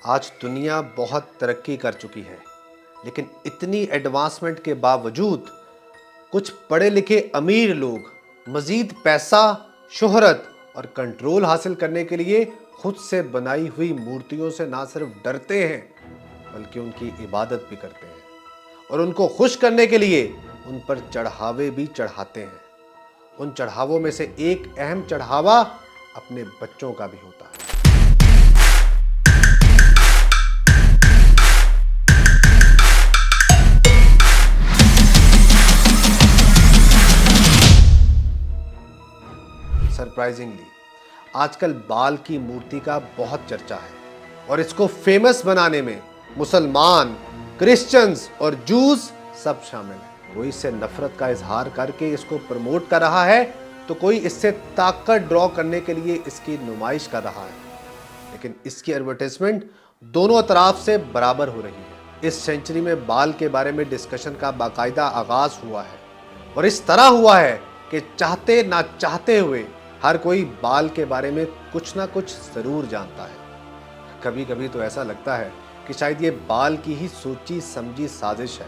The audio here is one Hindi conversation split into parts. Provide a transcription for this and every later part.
आज दुनिया बहुत तरक्की कर चुकी है, लेकिन इतनी एडवांसमेंट के बावजूद कुछ पढ़े लिखे अमीर लोग मजीद पैसा, शोहरत और कंट्रोल हासिल करने के लिए खुद से बनाई हुई मूर्तियों से ना सिर्फ डरते हैं बल्कि उनकी इबादत भी करते हैं और उनको खुश करने के लिए उन पर चढ़ावे भी चढ़ाते हैं। उन चढ़ावों में से एक अहम चढ़ावा अपने बच्चों का भी होता है। सरप्राइजिंगली आजकल बाल की मूर्ति का बहुत चर्चा है और इसको फेमस बनाने में मुसलमान, क्रिश्चियंस और जूस सब शामिल हैं। कोई इससे नफरत का इजहार करके इसको प्रमोट कर रहा है तो कोई इससे ताकत ड्रॉ करने के लिए इसकी नुमाइश कर रहा है, लेकिन इसकी एडवर्टाइजमेंट दोनों तरफ से बराबर हो रही है। इस सेंचुरी में बाल के बारे में डिस्कशन का बाकायदा आगाज हुआ है और इस तरह हुआ है कि चाहते ना चाहते हुए हर कोई बाल के बारे में कुछ ना कुछ जरूर जानता है। कभी कभी तो ऐसा लगता है कि शायद ये बाल की ही सोची समझी साजिश है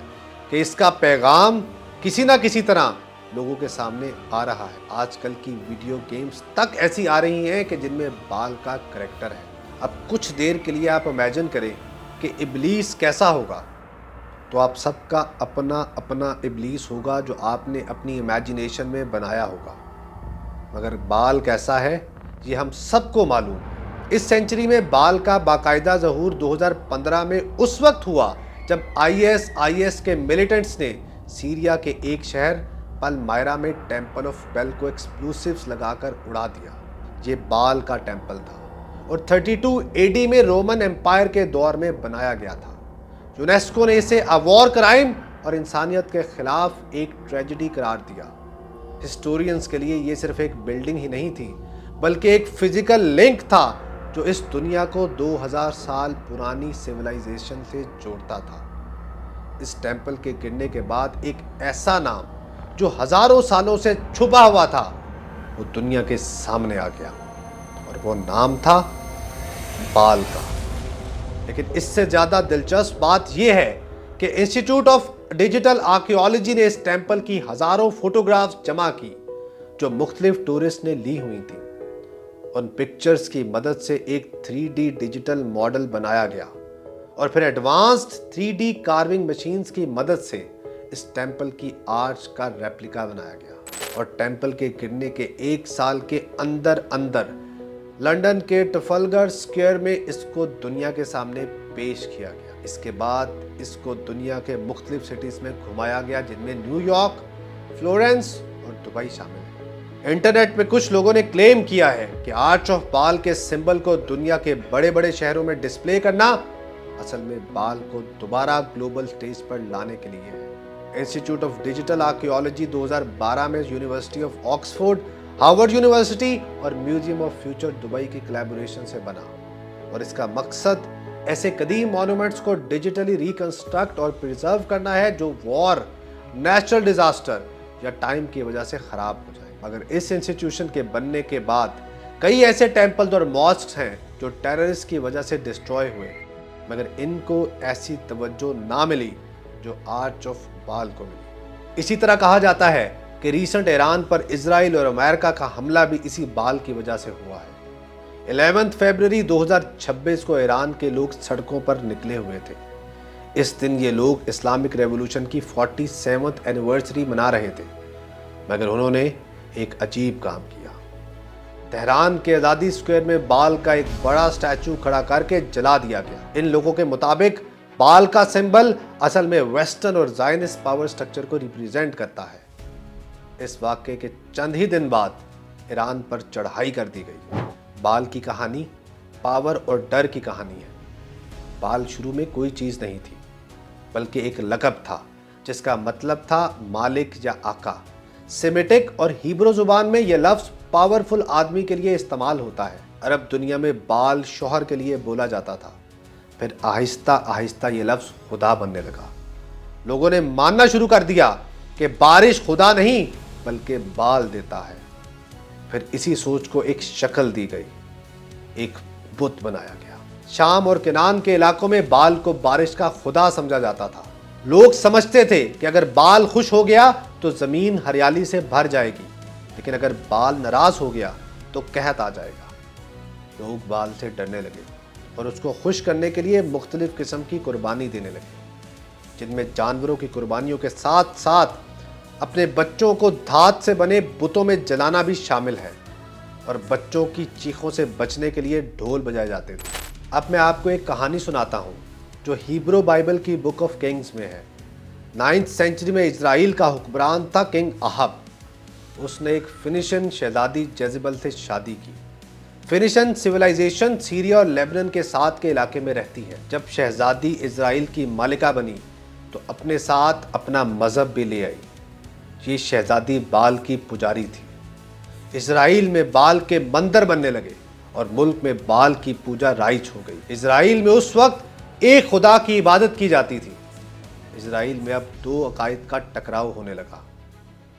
कि इसका पैगाम किसी ना किसी तरह लोगों के सामने आ रहा है। आजकल की वीडियो गेम्स तक ऐसी आ रही हैं कि जिनमें बाल का करैक्टर है। अब कुछ देर के लिए आप इमेजिन करें कि इब्लीस कैसा होगा, तो आप सबका अपना अपना इब्लीस होगा जो आपने अपनी इमेजिनेशन में बनाया होगा। मगर बाल कैसा है ये हम सबको मालूम है। इस सेंचुरी में बाल का बाकायदा ज़हूर 2015 में उस वक्त हुआ जब आईएस के मिलिटेंट्स ने सीरिया के एक शहर पलमायरा में टेंपल ऑफ बेल को एक्सप्लोसिव्स लगाकर उड़ा दिया। ये बाल का टेंपल था और 32 एडी में रोमन एम्पायर के दौर में बनाया गया था। यूनेस्को ने इसे अ वॉर क्राइम और इंसानियत के खिलाफ एक ट्रेजेडी करार दिया। हिस्टोरियंस के लिए ये सिर्फ एक बिल्डिंग ही नहीं थी बल्कि एक फिजिकल लिंक था जो इस दुनिया को 2000 साल पुरानी सिविलाइजेशन से जोड़ता था। इस टेंपल के गिरने के बाद एक ऐसा नाम जो हजारों सालों से छुपा हुआ था वो दुनिया के सामने आ गया और वो नाम था बाल का। लेकिन इससे ज्यादा दिलचस्प बात यह है कि इंस्टीट्यूट ऑफ डिजिटल आर्कियोलॉजी ने इस टेंपल की हजारों फोटोग्राफ्स जमा की जो मुख्तलिफ टूरिस्ट ने ली हुई थी। उन पिक्चर्स की मदद से एक 3D डिजिटल मॉडल बनाया गया और फिर एडवांस्ड 3D कार्विंग मशीन्स की मदद से इस टेंपल की आर्च का रेप्लिका बनाया गया और टेंपल के गिरने के एक साल के अंदर अंदर लंदन के ट्रफलगर स्क्वायर में इसको दुनिया के सामने पेश किया गया। इसके बाद इसको दुनिया के मुख्तलिफ सिटीज में घुमाया गया जिनमें न्यूयॉर्क, फ्लोरेंस और दुबई शामिल है। इंटरनेट पे कुछ लोगों ने क्लेम किया है कि आर्च ऑफ बाल के सिंबल को दुनिया के बड़े बड़े शहरों में डिस्प्ले करना असल में बाल को दोबारा ग्लोबल स्टेज पर लाने के लिए है। इंस्टीट्यूट ऑफ डिजिटल आर्कियोलॉजी 2012 में university of Oxford, Harvard university और म्यूजियम ऑफ फ्यूचर दुबई की कोलैबोरेशन से बना और इसका मकसद ऐसे कदीम मॉन्यूमेंट्स को डिजिटली रिकंस्ट्रक्ट और प्रिजर्व करना है जो वॉर, नेचुरल डिजास्टर या टाइम की वजह से खराब हो जाए। मगर इस इंस्टीट्यूशन के बनने के बाद कई ऐसे टेंपल्स और मॉस्क्स हैं जो टेररिस्ट की वजह से डिस्ट्रॉय हुए, मगर इनको ऐसी तवज्जो ना मिली जो आर्च ऑफ बाल को मिली। इसी तरह कहा जाता है कि रीसेंट ईरान पर इजराइल और अमेरिका का हमला भी इसी बाल की वजह से हुआ है। 11 फरवरी 2026 को ईरान के लोग सड़कों पर निकले हुए थे। इस दिन ये लोग इस्लामिक रेवोल्यूशन की 47th एनिवर्सरी मना रहे थे, मगर उन्होंने एक अजीब काम किया। तेहरान के आज़ादी स्क्वायर में बाल का एक बड़ा स्टैचू खड़ा करके जला दिया गया। इन लोगों के मुताबिक बाल का सिंबल असल में वेस्टर्न और ज़ायनिस्ट पावर स्ट्रक्चर को रिप्रेजेंट करता है। इस वाक़े के चंद ही दिन बाद ईरान पर चढ़ाई कर दी गई। बाल की कहानी पावर और डर की कहानी है। बाल शुरू में कोई चीज़ नहीं थी बल्कि एक लक़ब था जिसका मतलब था मालिक या आका। सेमेटिक और हिब्रू जुबान में यह लफ्ज़ पावरफुल आदमी के लिए इस्तेमाल होता है। अरब दुनिया में बाल शौहर के लिए बोला जाता था। फिर आहिस्ता आहिस्ता ये लफ्ज़ खुदा बनने लगा। लोगों ने मानना शुरू कर दिया कि बारिश खुदा नहीं बल्कि बाल देता है। फिर इसी सोच को एक शक्ल दी गई, एक बुत बनाया गया। शाम और किनान के इलाकों में बाल को बारिश का खुदा समझा जाता था। लोग समझते थे कि अगर बाल खुश हो गया तो जमीन हरियाली से भर जाएगी, लेकिन अगर बाल नाराज हो गया तो कहत आ जाएगा। लोग बाल से डरने लगे और उसको खुश करने के लिए मुख्तलिफ किस्म की कुर्बानी देने लगे, जिनमें जानवरों की कुर्बानियों के साथ साथ अपने बच्चों को धात से बने बुतों में जलाना भी शामिल है, और बच्चों की चीखों से बचने के लिए ढोल बजाए जाते थे। अब मैं आपको एक कहानी सुनाता हूँ जो हिब्रू बाइबल की बुक ऑफ किंग्स में है। 9th सेंचुरी में इजराइल का हुक्मरान था किंग अहब। उसने एक फिनिशियन शहजादी जेजेबल से शादी की। फिनिशियन सिविलाइजेशन सीरिया और लेबनान के साथ के इलाके में रहती है। जब शहजादी इजराइल की मालिका बनी तो अपने साथ अपना मजहब भी ले आई। ये शहजादी बाल की पुजारी थी। इजराइल में बाल के मंदिर बनने लगे और मुल्क में बाल की पूजा राइज हो गई। इजराइल में उस वक्त एक खुदा की इबादत की जाती थी। इजराइल में अब दो अकायद का टकराव होने लगा।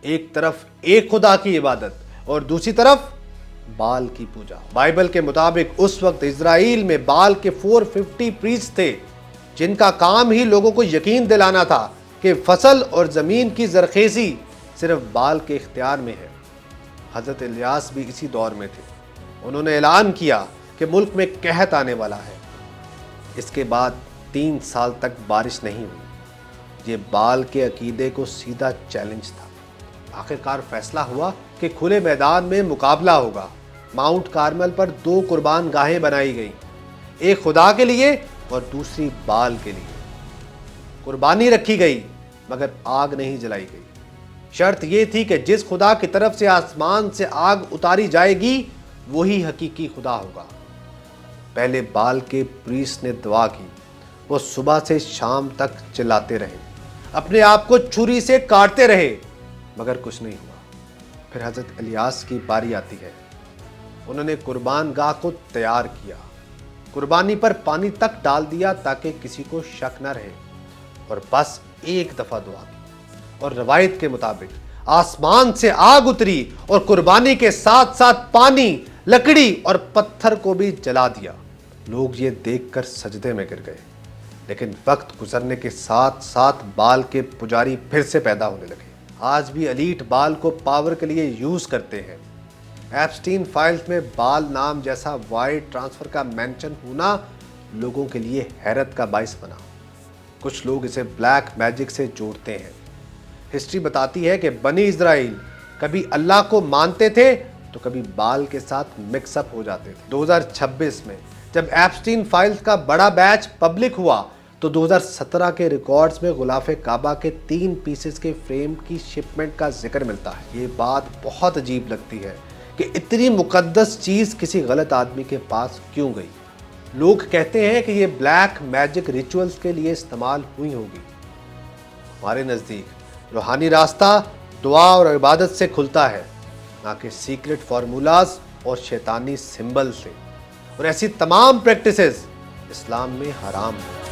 एक तरफ एक खुदा की इबादत और दूसरी तरफ बाल की पूजा। बाइबल के मुताबिक उस वक्त इजराइल में बाल के 450 प्रीस्ट थे, जिनका काम ही लोगों को यकीन दिलाना था कि फसल और ज़मीन की जरखेज़ी सिर्फ बाल के इख्तियार में है। हज़रत इलियास भी इसी दौर में थे। उन्होंने ऐलान किया कि मुल्क में कहत आने वाला है। इसके बाद 3 साल तक बारिश नहीं हुई। ये बाल के अकीदे को सीधा चैलेंज था। आखिरकार फैसला हुआ कि खुले मैदान में मुकाबला होगा। माउंट कार्मल पर 2 कुर्बान गाहें बनाई गईं, एक खुदा के लिए और दूसरी बाल के लिए। कुर्बानी रखी गई मगर आग नहीं जलाई गई। शर्त यह थी कि जिस खुदा की तरफ से आसमान से आग उतारी जाएगी वही हकीकी खुदा होगा। पहले बाल के प्रीस्ट ने दुआ की। वो सुबह से शाम तक चिल्लाते रहे, अपने आप को छुरी से काटते रहे, मगर कुछ नहीं हुआ। फिर हज़रत इलियास की बारी आती है। उन्होंने कुर्बान गाह को तैयार किया, कुर्बानी पर पानी तक डाल दिया ताकि किसी को शक न रहे, और बस एक दफ़ा दुआ की। और रवायत के मुताबिक आसमान से आग उतरी और कुर्बानी के साथ साथ पानी, लकड़ी और पत्थर को भी जला दिया। लोग ये देखकर सजदे में गिर गए। लेकिन वक्त गुजरने के साथ साथ बाल के पुजारी फिर से पैदा होने लगे। आज भी एलीट बाल को पावर के लिए यूज करते हैं। एप्स्टीन फाइल्स में बाल नाम जैसा वायर ट्रांसफर का मेंशन होना लोगों के लिए हैरत का बाइस बना। कुछ लोग इसे ब्लैक मैजिक से जोड़ते हैं। हिस्ट्री बताती है कि बनी इजराइल कभी अल्लाह को मानते थे तो कभी बाल के साथ मिक्सअप हो जाते थे। 2026 में जब एप्स्टीन फाइल्स का बड़ा बैच पब्लिक हुआ तो 2017 के रिकॉर्ड्स में गुलाफे काबा के 3 पीसेस के फ्रेम की शिपमेंट का जिक्र मिलता है। ये बात बहुत अजीब लगती है कि इतनी मुकद्दस चीज़ किसी गलत आदमी के पास क्यों गई। लोग कहते हैं कि ये ब्लैक मैजिक रिचुअल्स के लिए इस्तेमाल हुई होगी। हमारे नज़दीक रूहानी रास्ता दुआ और इबादत से खुलता है, ना कि सीक्रेट फार्मूलाज और शैतानी सिंबल से। और ऐसी तमाम प्रैक्टिसेस इस्लाम में हराम है।